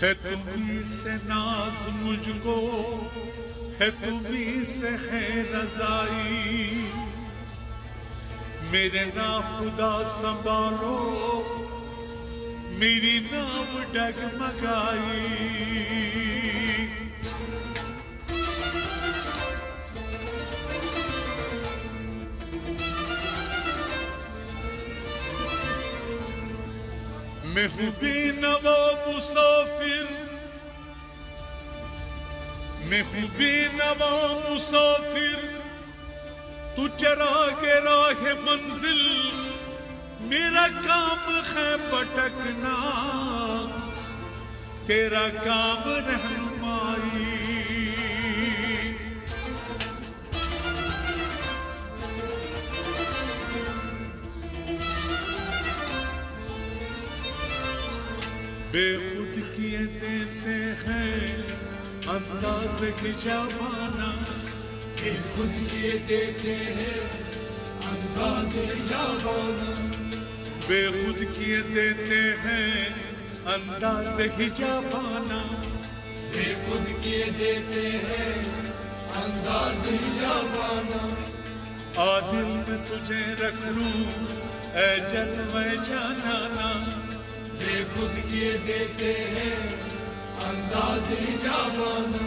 ہے تمہیں سے ناز مجھ کو، ہے تمہیں سے خیر رضائی، میرے ناخدا سنبھالو میری ناو ڈگمگائی۔ میں ہوں بے نوا مسافر، میں ہوں بے نوا مسافر، تو چراغ راہ منزل، میرا کام ہے بھٹکنا، تیرا کام رہنمائی۔ بے خود کیے دیتے ہیں انداز ہجابانہ، بے خود کیے دیتے ہیں انداز ہجابانہ، بے خود کیے دیتے ہیں انداز ہجابانہ، بے خود کیے دیتے ہیں انداز ہجابانہ۔ عادل میں تجھے رکھ لوں اے جلوہ جانانا، بے خود کیے دیتے ہیں انداز ہجابانہ۔